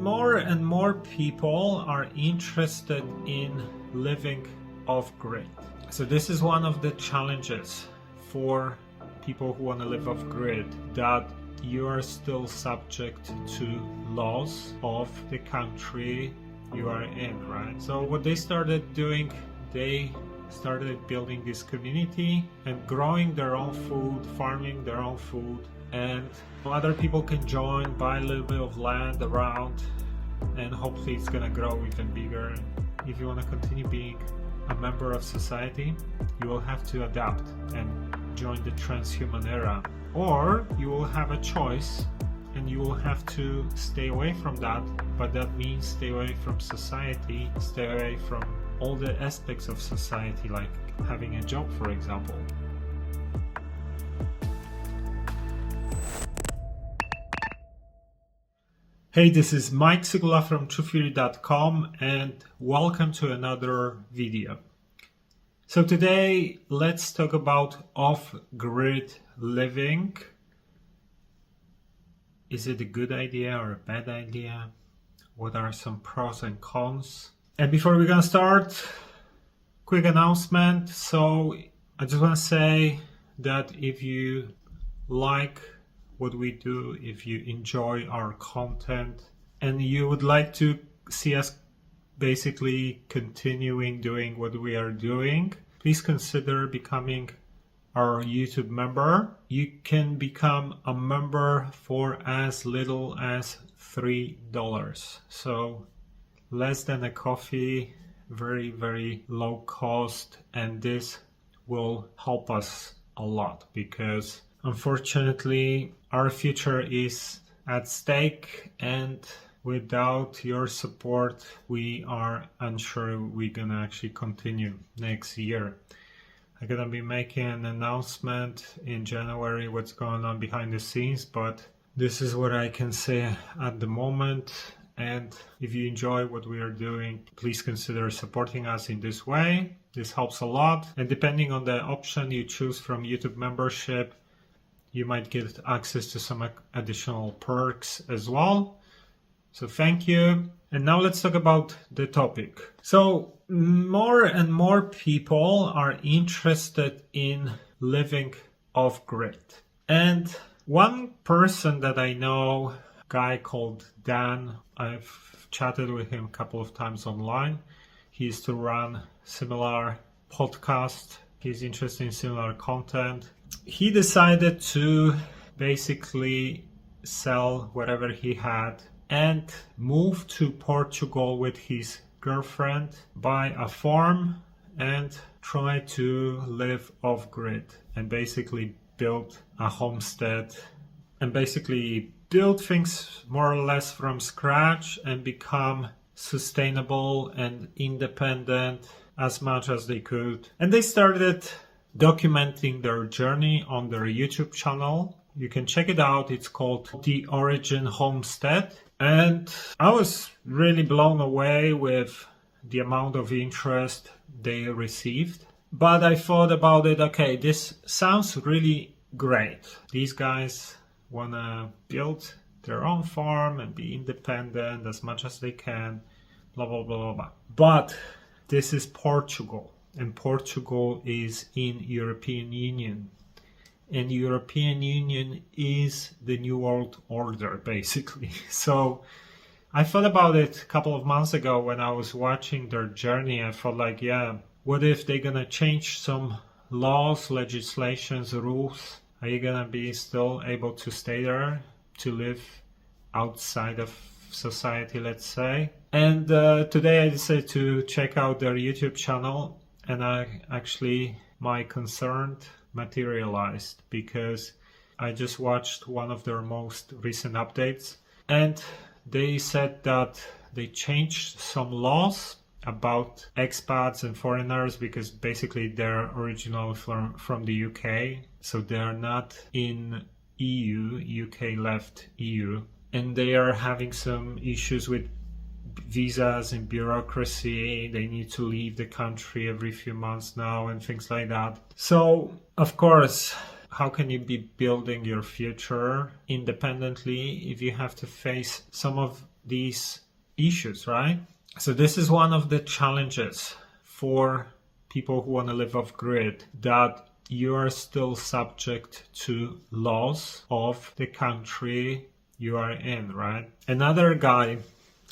More and more people are interested in living off-grid. So this is one of the challenges for people who want to live off-grid, that you are still subject to laws of the country you are in, right? So what they started doing, they started building this community and growing their own food, farming their own food, and other people can join, buy a little bit of land around, and hopefully it's gonna grow even bigger. If you want to continue being a member of society, you will have to adapt and join the transhuman era, or you will have a choice and you will have to stay away from that, but that means stay away from society, stay away from all the aspects of society, like having a job, for example. Hey, this is Mike Sigula from TruthTheory.com and welcome to another video. So today, let's talk about off-grid living. Is it a good idea or a bad idea? What are some pros and cons? And before we're gonna start, quick announcement. So I just wanna say that if you like what we do, if you enjoy our content and you would like to see us basically continuing doing what we are doing, please consider becoming our YouTube member. You can become a member for as little as $3. So less than a coffee, very, very low cost, and this will help us a lot because unfortunately our future is at stake, and without your support we are unsure we're gonna actually continue next year. I'm gonna be making an announcement in January what's going on behind the scenes, but this is what I can say at the moment. And if you enjoy what we are doing, please consider supporting us in this way. This helps a lot, and depending on the option you choose from YouTube membership, you might get access to some additional perks as well. So thank you. And now let's talk about the topic. So more and more people are interested in living off-grid. And one person that I know, a guy called Dan, I've chatted with him a couple of times online. He used to run similar podcast. He's interested in similar content. He decided to basically sell whatever he had and move to Portugal with his girlfriend, buy a farm and try to live off-grid and basically build a homestead and basically build things more or less from scratch and become sustainable and independent as much as they could. And they started documenting their journey on their YouTube channel. You can check it out. It's called The Origin Homestead. And I was really blown away with the amount of interest they received. But I thought about it, okay, this sounds really great. These guys want to build their own farm and be independent as much as they can, blah, blah, blah, blah, blah. But this is Portugal, and Portugal is in European Union. And European Union is the New World Order, basically. So I thought about it a couple of months ago when I was watching their journey. I thought like, yeah, what if they're gonna change some laws, legislations, rules? Are you gonna be still able to stay there, to live outside of society, let's say? And today I decided to check out their YouTube channel, and my concern materialized because I just watched one of their most recent updates, and they said that they changed some laws about expats and foreigners because basically they're originally from the UK, so they're not in EU. UK left EU, and they are having some issues with visas and bureaucracy. They need to leave the country every few months now and things like that. So of course, how can you be building your future independently if you have to face some of these issues, right? So this is one of the challenges for people who want to live off grid, that you are still subject to laws of the country you are in, right? Another guy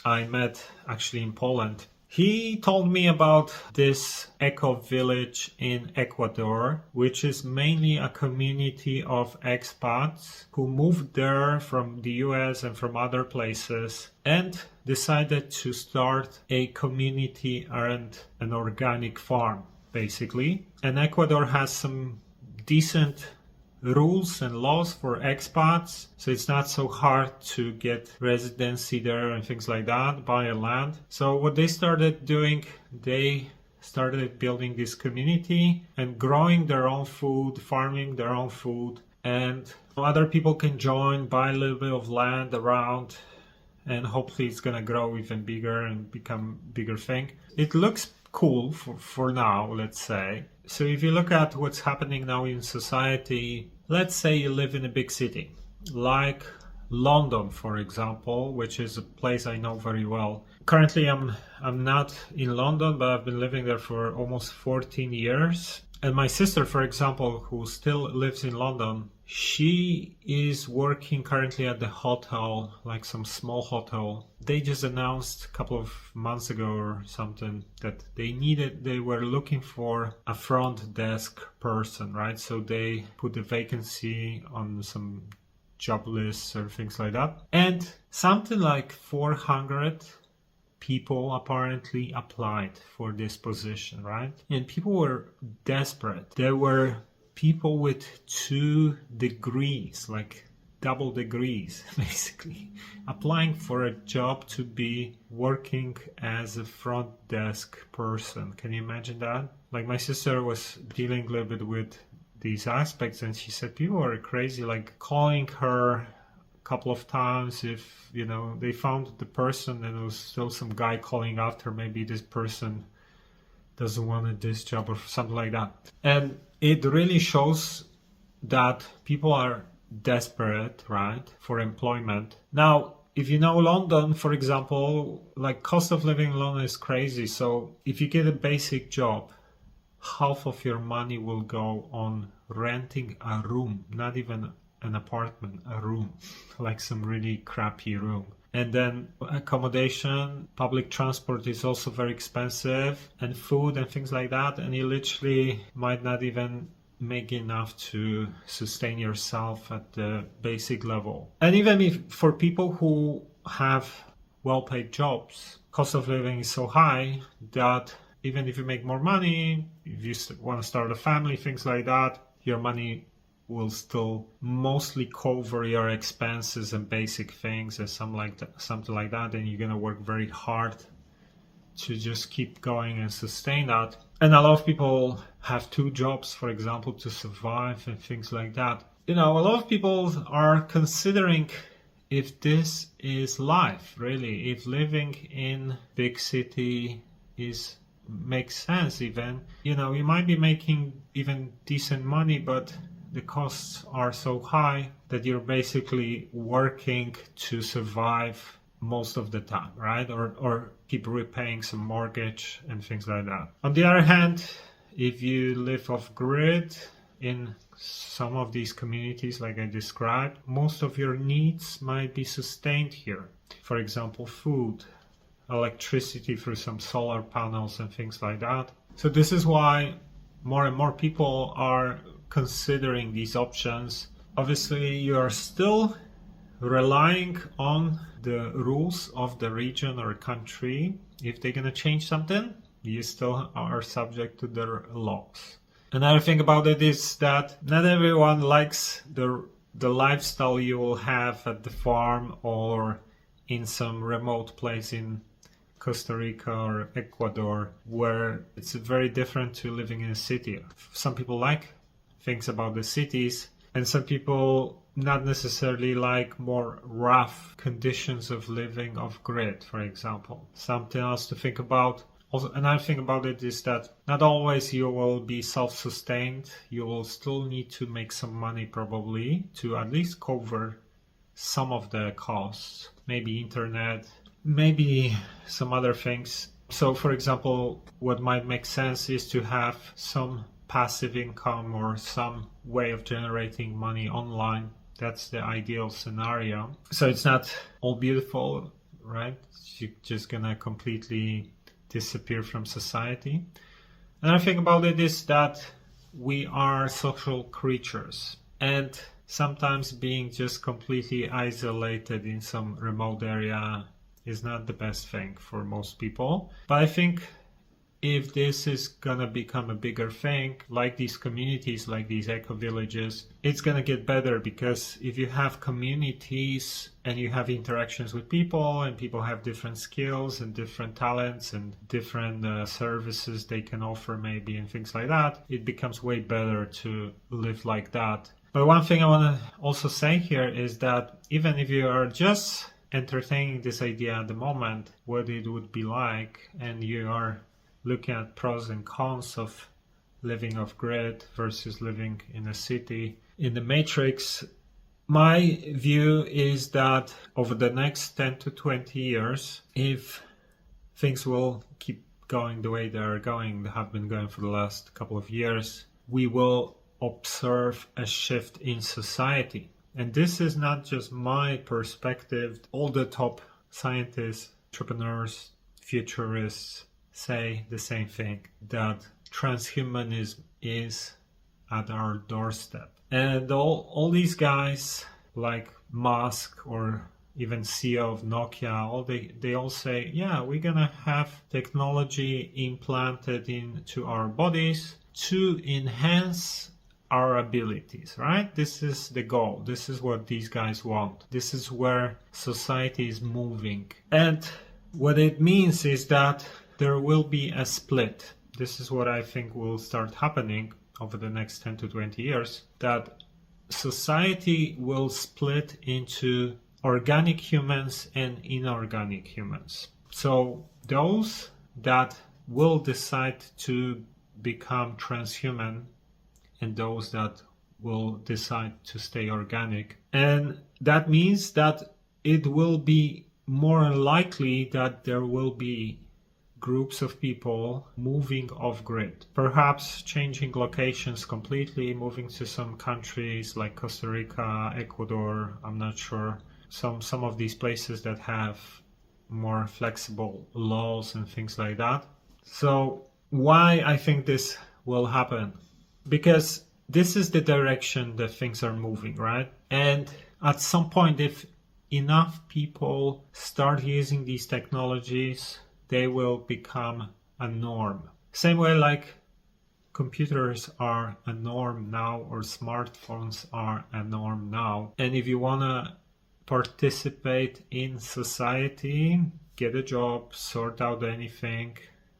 I met actually in Poland, he told me about this eco village in Ecuador, which is mainly a community of expats who moved there from the US and from other places and decided to start a community and an organic farm, basically. And Ecuador has some decent rules and laws for expats, so it's not so hard to get residency there and things like that, buy a land. So what they started doing, they started building this community and growing their own food, farming their own food, and other people can join, buy a little bit of land around, and hopefully it's gonna grow even bigger and become a bigger thing. It looks cool for now, let's say. So if you look at what's happening now in society, let's say you live in a big city, like London, for example, which is a place I know very well. Currently, I'm not in London, but I've been living there for almost 14 years. And my sister, for example, who still lives in London, she is working currently at the hotel, like some small hotel. They just announced a couple of months ago or something that they were looking for a front desk person, right? So they put a vacancy on some job lists or things like that. And something like 400 people apparently applied for this position, right? And people were desperate. There were people with 2 degrees, like double degrees, basically, applying for a job to be working as a front desk person. Can you imagine that? Like, my sister was dealing a little bit with these aspects, and she said people are crazy, like calling her couple of times if, you know, they found the person and there was still some guy calling after, maybe this person doesn't want this job or something like that. And it really shows that people are desperate, right, for employment. Now, if you know London, for example, like cost of living in London is crazy. So if you get a basic job, half of your money will go on renting a room, not even an apartment, a room, like some really crappy room. And then accommodation, public transport is also very expensive, and food and things like that. And you literally might not even make enough to sustain yourself at the basic level. And even if for people who have well-paid jobs, cost of living is so high that even if you make more money, if you want to start a family, things like that, your money will still mostly cover your expenses and basic things and something like that, and you're gonna work very hard to just keep going and sustain that. And a lot of people have 2 jobs, for example, to survive and things like that. You know, a lot of people are considering if this is life, really, if living in big city makes sense even. You know, you might be making even decent money, but the costs are so high that you're basically working to survive most of the time, right? Or keep repaying some mortgage and things like that. On the other hand, if you live off grid in some of these communities like I described, most of your needs might be sustained here. For example, food, electricity through some solar panels and things like that. So this is why more and more people are considering these options. Obviously, you are still relying on the rules of the region or country. If they're going to change something, you still are subject to their laws. Another thing about it is that not everyone likes the lifestyle you will have at the farm or in some remote place in Costa Rica or Ecuador, where it's very different to living in a city. Some people like things about the cities, and some people not necessarily like more rough conditions of living off grid, for example. Something else to think about. Also, another thing about it is that not always you will be self-sustained. You will still need to make some money probably to at least cover some of the costs. Maybe internet, maybe some other things. So for example, what might make sense is to have some passive income or some way of generating money online. That's the ideal scenario. So it's not all beautiful, right? You're just gonna completely disappear from society. Another thing about it is that we are social creatures, and sometimes being just completely isolated in some remote area is not the best thing for most people. But I think if this is gonna become a bigger thing, like these communities, like these eco-villages, it's gonna get better, because if you have communities and you have interactions with people, and people have different skills and different talents and different services they can offer maybe and things like that, it becomes way better to live like that. But one thing I want to also say here is that even if you are just entertaining this idea at the moment, what it would be like, and you are looking at pros and cons of living off grid versus living in a city in the matrix, my view is that over the next 10 to 20 years, if things will keep going the way they have been going for the last couple of years, we will observe a shift in society. And this is not just my perspective. All the top scientists, entrepreneurs, futurists say the same thing, that transhumanism is at our doorstep. And all these guys like Musk or even CEO of Nokia, they all say, yeah, we're gonna have technology implanted into our bodies to enhance our abilities, right? This is the goal. This is what these guys want. This is where society is moving. And what it means is that there will be a split. This is what I think will start happening over the next 10 to 20 years, that society will split into organic humans and inorganic humans. So those that will decide to become transhuman and those that will decide to stay organic. And that means that it will be more likely that there will be groups of people moving off grid, perhaps changing locations completely, moving to some countries like Costa Rica, Ecuador, I'm not sure, some of these places that have more flexible laws and things like that. So why I think this will happen? Because this is the direction that things are moving, right? And at some point, if enough people start using these technologies, they will become a norm. Same way like computers are a norm now, or smartphones are a norm now. And if you want to participate in society, get a job, sort out anything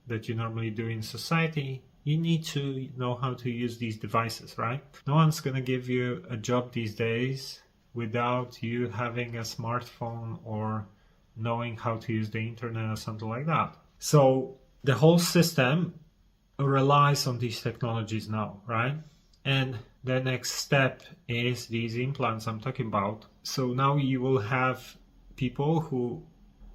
that you normally do in society, you need to know how to use these devices, right? No one's going to give you a job these days without you having a smartphone or knowing how to use the internet or something like that. So the whole system relies on these technologies now, right? And the next step is these implants I'm talking about. So now you will have people who,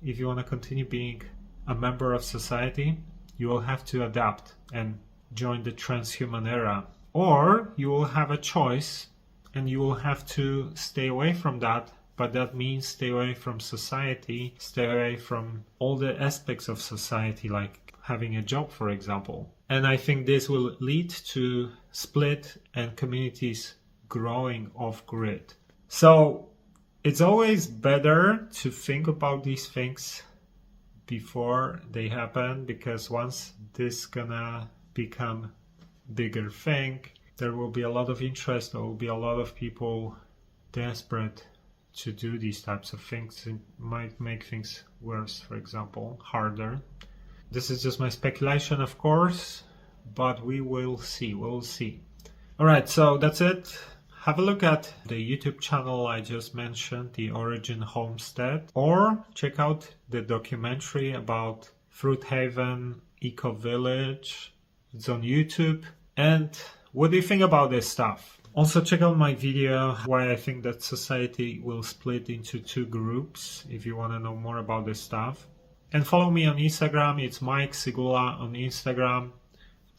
if you want to continue being a member of society, you will have to adapt and join the transhuman era. Or you will have a choice and you will have to stay away from that. But that means stay away from society, stay away from all the aspects of society, like having a job, for example. And I think this will lead to split and communities growing off grid. So it's always better to think about these things before they happen, because once this gonna become bigger thing, there will be a lot of interest, there will be a lot of people desperate to do these types of things. It might make things worse, for example, harder. This is just my speculation, of course, but we will see. We'll see. All right, so that's it. Have a look at the YouTube channel I just mentioned, The Origin Homestead, or check out the documentary about Fruit Haven Eco Village. It's on YouTube. And what do you think about this stuff? Also check out my video why I think that society will split into two groups if you want to know more about this stuff. And follow me on Instagram, it's Mike Sigula on Instagram.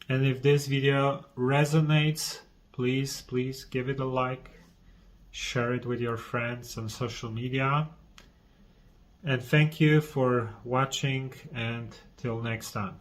And if this video resonates, please give it a like, share it with your friends on social media. And thank you for watching, and till next time.